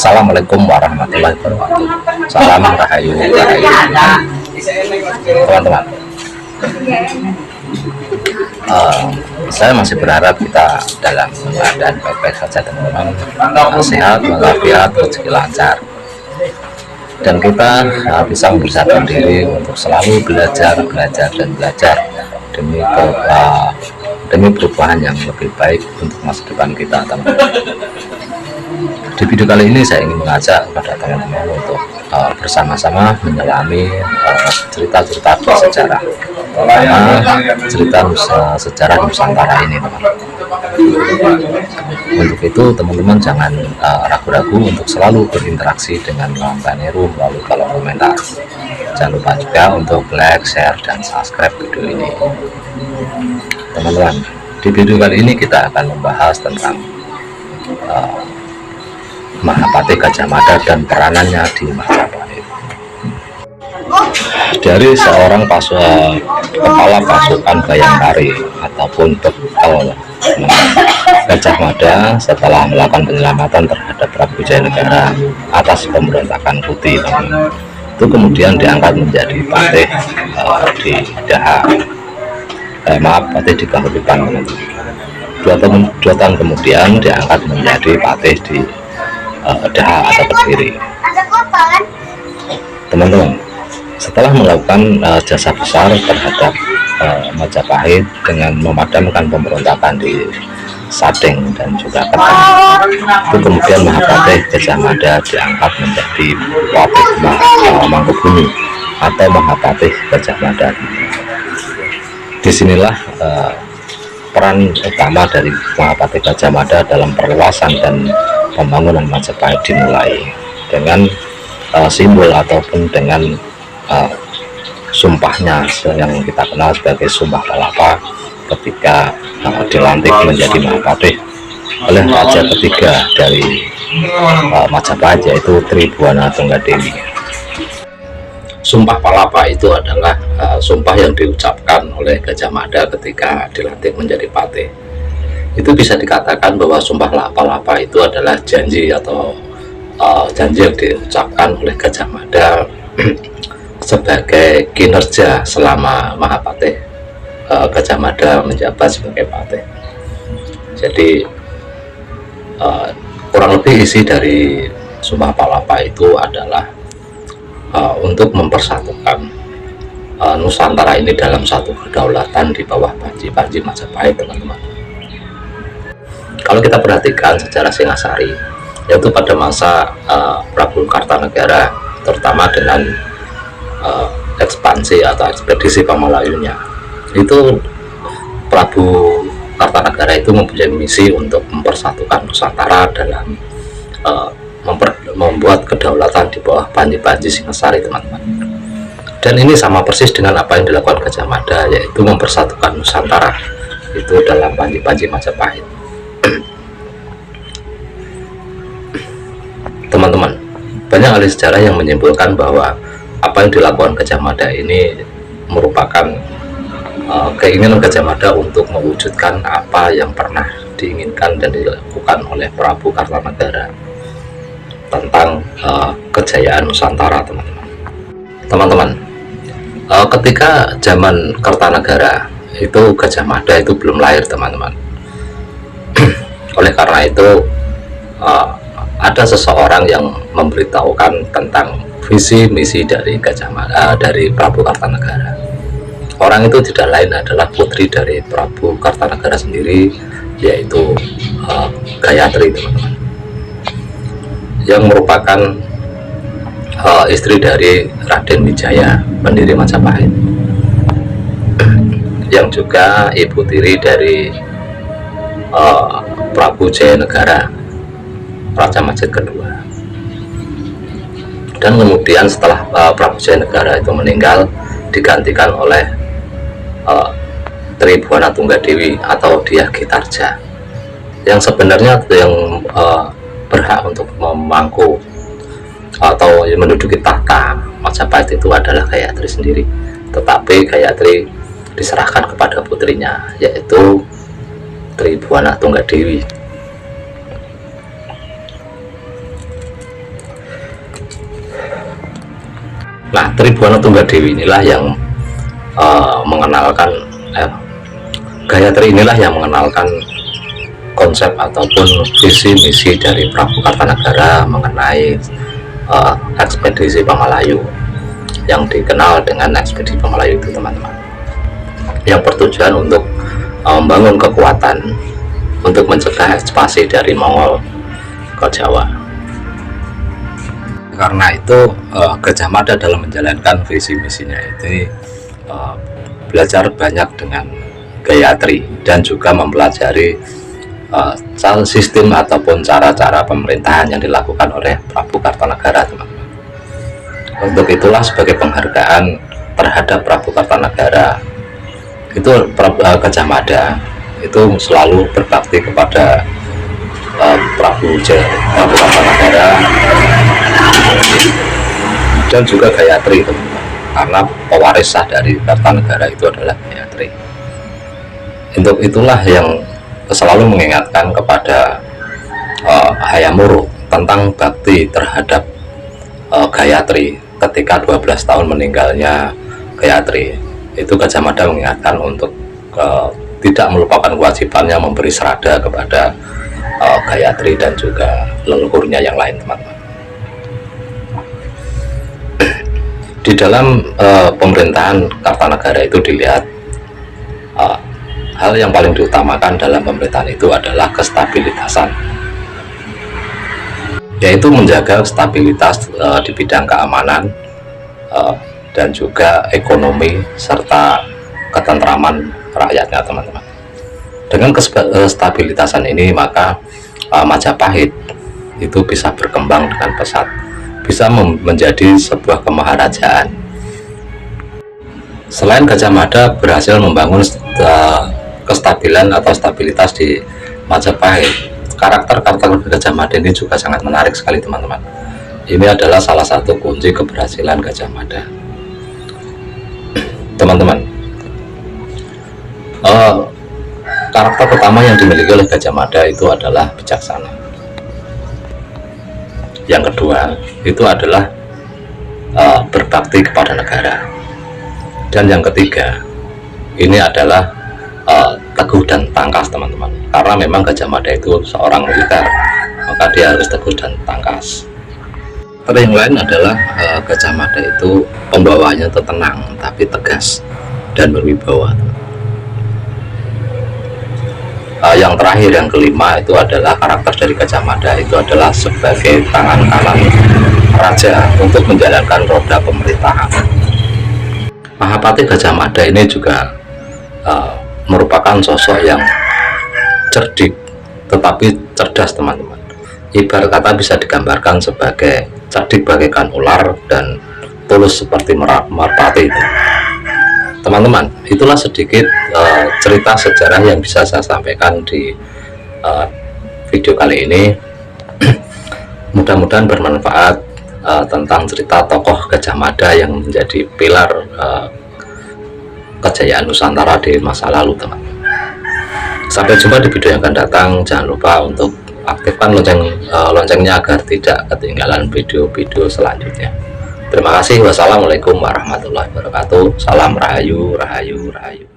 Assalamualaikum warahmatullahi wabarakatuh. Salam rahayu rahayu teman-teman. Saya masih berharap kita dalam keadaan baik-baik saja teman-teman, sehat walafiat, rezeki lancar, dan kita bisa mempersiapkan diri untuk selalu belajar demi perubahan yang lebih baik untuk masa depan kita teman-teman. Di video kali ini saya ingin mengajak kepada teman-teman untuk bersama-sama menyelami cerita-cerita bersejarah, terutama cerita sejarah Nusantara ini teman-teman. Untuk itu teman-teman jangan ragu-ragu untuk selalu berinteraksi dengan Bang Heru melalui kolom komentar. Jangan lupa juga untuk like, share, dan subscribe video ini. Teman-teman, di video kali ini kita akan membahas tentang Mahapatih Gajah Mada dan peranannya di Majapahit. Dari seorang kepala pasukan Bayangkari ataupun bekal Gajah Mada setelah melakukan penyelamatan terhadap Prabu Jayanegara atas pemberontakan Putih, itu kemudian diangkat menjadi patih di Daha. Patih di Kahuripan. 2 tahun kemudian diangkat menjadi patih di Daha atau Kediri. Teman-teman, setelah melakukan jasa besar terhadap Majapahit dengan memadamkan pemberontakan di Sadeng dan juga Keteng, itu kemudian Mahapatih Gajah Mada diangkat menjadi Patih Mangkubumi atau Mahapatih Gajah Mada. Disinilah peran utama dari Mahapatih Gajah Mada dalam perluasan dan pembangunan Majapahit dimulai dengan simbol ataupun dengan sumpahnya yang kita kenal sebagai Sumpah Palapa ketika dilantik menjadi Mahapatih oleh raja ketiga dari Majapahit, yaitu Tribhuwana Tunggadewi. Sumpah Palapa itu adalah sumpah yang diucapkan oleh Gajah Mada ketika dilantik menjadi patih. Itu bisa dikatakan bahwa Sumpah Palapa itu adalah janji atau janji yang diucapkan oleh Gajah Mada sebagai kinerja selama Mahapatih Gajah Mada menjabat sebagai patih. Jadi kurang lebih isi dari Sumpah Palapa itu adalah untuk mempersatukan Nusantara ini dalam satu kedaulatan di bawah Panji Majapahit, teman-teman. Kalau kita perhatikan sejarah Singasari, yaitu pada masa Prabu Kartanegara, terutama dengan ekspansi atau ekspedisi Pamalayunya, itu Prabu Kartanegara itu mempunyai misi untuk mempersatukan Nusantara dalam membuat kedaulatan di bawah Panji Singasari, teman-teman. Dan ini sama persis dengan apa yang dilakukan Gajah Mada, yaitu mempersatukan Nusantara itu dalam Panji Majapahit. Teman-teman, banyak ahli sejarah yang menyimpulkan bahwa apa yang dilakukan Gajah Mada ini merupakan keinginan Gajah Mada untuk mewujudkan apa yang pernah diinginkan dan dilakukan oleh Prabu Kartanegara tentang kejayaan Nusantara, teman-teman. Ketika zaman Kartanegara itu Gajah Mada itu belum lahir, teman-teman. Oleh karena itu ada seseorang yang memberitahukan tentang visi misi dari Gajah Mada, dari Prabu Kartanegara. Orang itu tidak lain adalah putri dari Prabu Kartanegara sendiri, yaitu Gayatri, teman-teman, yang merupakan istri dari Raden Wijaya, pendiri Majapahit, yang juga ibu tiri dari Prabu Jayanegara, Raja Majapahit kedua. Dan kemudian setelah Prabu Jayanegara itu meninggal, digantikan oleh Tribhuwana Tunggadewi atau Dyah Gitarja, yang sebenarnya yang berhak untuk memangku atau menduduki tahta Majapahit itu adalah Gayatri sendiri, tetapi Gayatri diserahkan kepada putrinya, yaitu Tribhuwana Tunggadewi. Nah, Tribuana Tunggadewi inilah yang mengenalkan Gayatri inilah yang mengenalkan konsep ataupun visi misi dari Prabu Kartanagara mengenai ekspedisi Pamalayu yang dikenal dengan ekspedisi Pamalayu itu, teman-teman, yang bertujuan untuk membangun kekuatan untuk mencegah ekspansi dari Mongol ke Jawa. Karena itu Gajah Mada dalam menjalankan visi misinya itu belajar banyak dengan Gayatri dan juga mempelajari sistem ataupun cara-cara pemerintahan yang dilakukan oleh Prabu Kartanagara, teman-teman. Untuk itulah sebagai penghargaan terhadap Prabu Kartanagara itu Gajah Mada itu selalu berbakti kepada Prabu Kartanagara dan juga Gayatri, teman-teman, karena pewaris sah dari Kartanagara itu adalah Gayatri. Untuk itulah yang selalu mengingatkan kepada Hayam Wuruk tentang bakti terhadap Gayatri ketika 12 tahun meninggalnya Gayatri. Itu Gajah Mada mengingatkan untuk tidak melupakan kewajibannya memberi serada kepada Gayatri dan juga leluhurnya yang lain, teman-teman. Di dalam pemerintahan Kartanagara itu dilihat hal yang paling diutamakan dalam pemerintahan itu adalah kestabilitasan, yaitu menjaga stabilitas di bidang keamanan dan juga ekonomi serta ketentraman rakyatnya, teman-teman. Dengan kestabilitasan ini maka Majapahit itu bisa berkembang dengan pesat, bisa menjadi sebuah kemaharajaan. Selain Gajah Mada berhasil membangun kestabilan atau stabilitas di Majapahit, karakter Gajah Mada ini juga sangat menarik sekali, teman-teman. Ini adalah salah satu kunci keberhasilan Gajah Mada, teman-teman. Karakter pertama yang dimiliki oleh Gajah Mada itu adalah bijaksana. Yang kedua itu adalah berbakti kepada negara. Dan yang ketiga ini adalah teguh dan tangkas, teman-teman. Karena memang Gajah Mada itu seorang militer, maka dia harus teguh dan tangkas. Tapi yang lain adalah Gajah Mada itu pembawaannya tenang tapi tegas dan berwibawa. Yang terakhir, yang kelima, itu adalah karakter dari Gajah Mada itu adalah sebagai tangan kanan raja untuk menjalankan roda pemerintahan. Mahapati Gajah Mada ini juga merupakan sosok yang cerdik tetapi cerdas, teman-teman. Ibarat kata bisa digambarkan sebagai cerdik bagaikan ular dan tulus seperti merpati. Teman-teman, itulah sedikit cerita sejarah yang bisa saya sampaikan di video kali ini. Mudah-mudahan bermanfaat tentang cerita tokoh Gajah Mada yang menjadi pilar kejayaan Nusantara di masa lalu, teman. Sampai jumpa di video yang akan datang. Jangan lupa untuk aktifkan loncengnya agar tidak ketinggalan video-video selanjutnya. Terima kasih. Wassalamualaikum warahmatullahi wabarakatuh. Salam rahayu, rahayu, rahayu.